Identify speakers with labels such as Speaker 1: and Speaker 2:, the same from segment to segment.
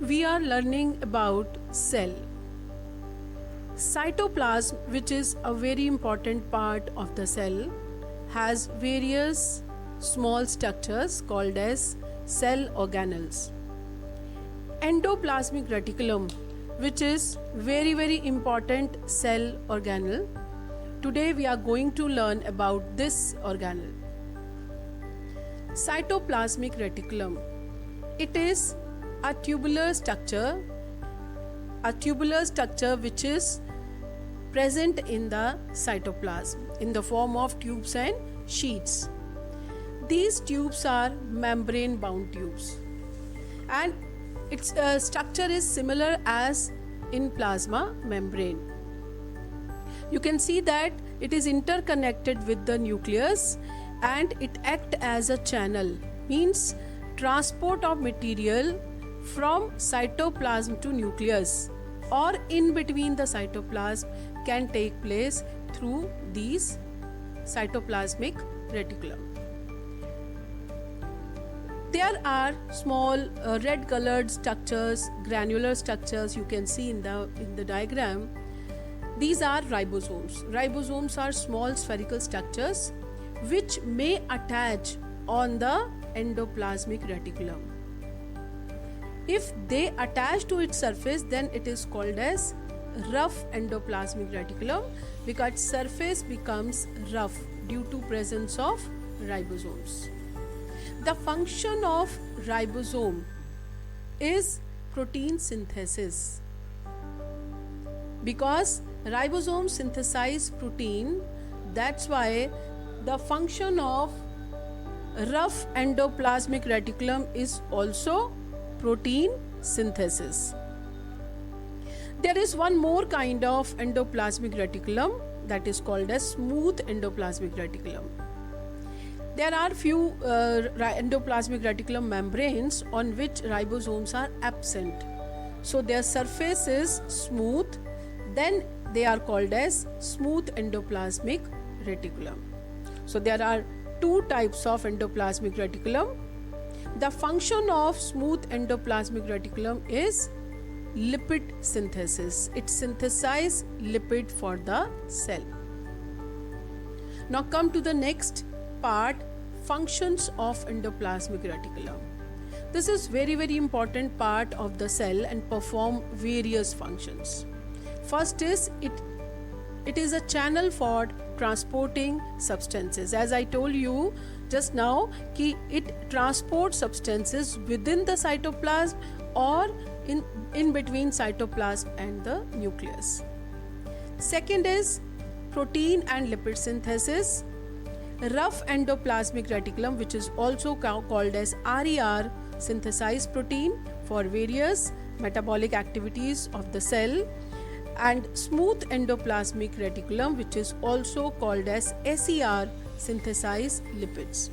Speaker 1: We are learning about cell. Cytoplasm, which is a very important part of the cell, has various small structures called as cell organelles. Endoplasmic reticulum, which is very important cell organelle. Today we are going to learn about this organelle. Cytoplasmic reticulum. It is a tubular structure which is present in the cytoplasm in the form of tubes and sheets. These tubes are membrane bound tubes and its structure is similar as in plasma membrane. You can see that it is interconnected with the nucleus and it acts as a channel, means transport of material from cytoplasm to nucleus or in between the cytoplasm can take place through these cytoplasmic reticulum. There are small red colored structures, granular structures you can see in the diagram. These are ribosomes. Ribosomes are small spherical structures which may attach on the endoplasmic reticulum. If they attach to its surface, then it is called as rough endoplasmic reticulum because surface becomes rough due to presence of ribosomes. The function of ribosome is protein synthesis. Because ribosomes synthesize protein, that's why the function of rough endoplasmic reticulum is also protein synthesis. There is one more kind of endoplasmic reticulum that is called as smooth endoplasmic reticulum. There are few endoplasmic reticulum membranes on which ribosomes are absent. So their surface is smooth, then they are called as smooth endoplasmic reticulum. So there are two types of endoplasmic reticulum. The function of smooth endoplasmic reticulum is lipid synthesis. It synthesizes lipid for the cell. Now come to the next part, functions of endoplasmic reticulum. This is very important part of the cell and perform various functions. First is it is a channel for transporting substances. As I told you just now, it transports substances within the cytoplasm or in between cytoplasm and the nucleus. Second is protein and lipid synthesis. Rough endoplasmic reticulum, which is also called as RER, synthesize protein for various metabolic activities of the cell, and smooth endoplasmic reticulum, which is also called as SER, synthesize lipids.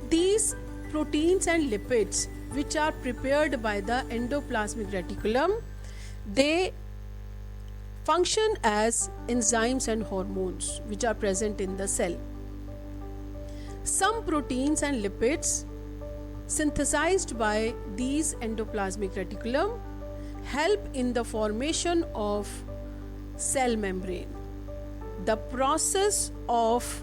Speaker 1: These proteins and lipids which are prepared by the endoplasmic reticulum, they function as enzymes and hormones which are present in the cell. Some proteins and lipids synthesized by these endoplasmic reticulum help in the formation of cell membrane. The process of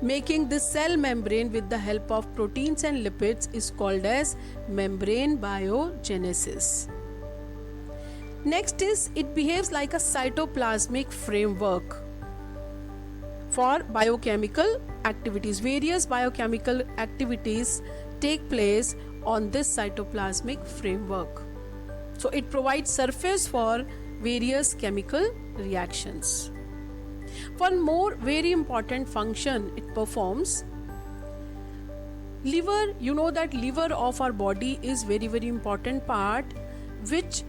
Speaker 1: making this cell membrane with the help of proteins and lipids is called as membrane biogenesis. Next is it behaves like a cytoplasmic framework for biochemical activities. Various biochemical activities take place on this cytoplasmic framework. So it provides surface for various chemical reactions. One more very important function it performs. Liver, you know that liver of our body is very important part which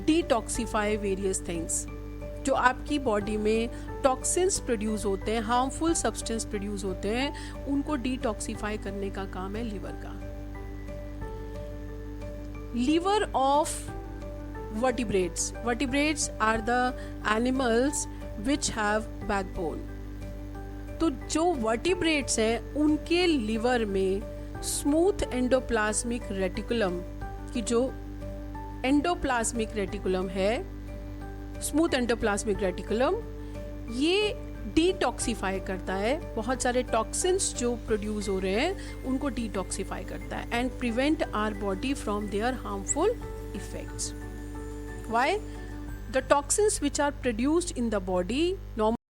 Speaker 1: detoxify various things. जो आपकी body में toxins produce होते हैं, harmful substance produce होते हैं, उनको detoxify करने का काम है लिवर का. Liver of vertebrates. Vertebrates are the animals which have backbone. तो जो वर्टिब्रेट्स हैं उनके लिवर में स्मूथ एंडोप्लाज्मिक रेटिकुलम की जो एंडोप्लाज्मिक रेटिकुलम है, स्मूथ एंडोप्लाज्मिक रेटिकुलम, ये डिटॉक्सिफाई करता है, बहुत सारे टॉक्सिन्स जो प्रोड्यूस हो रहे हैं उनको डिटॉक्सिफाई करता है and prevent our body from their harmful effects. Why? The toxins which are produced in the body normally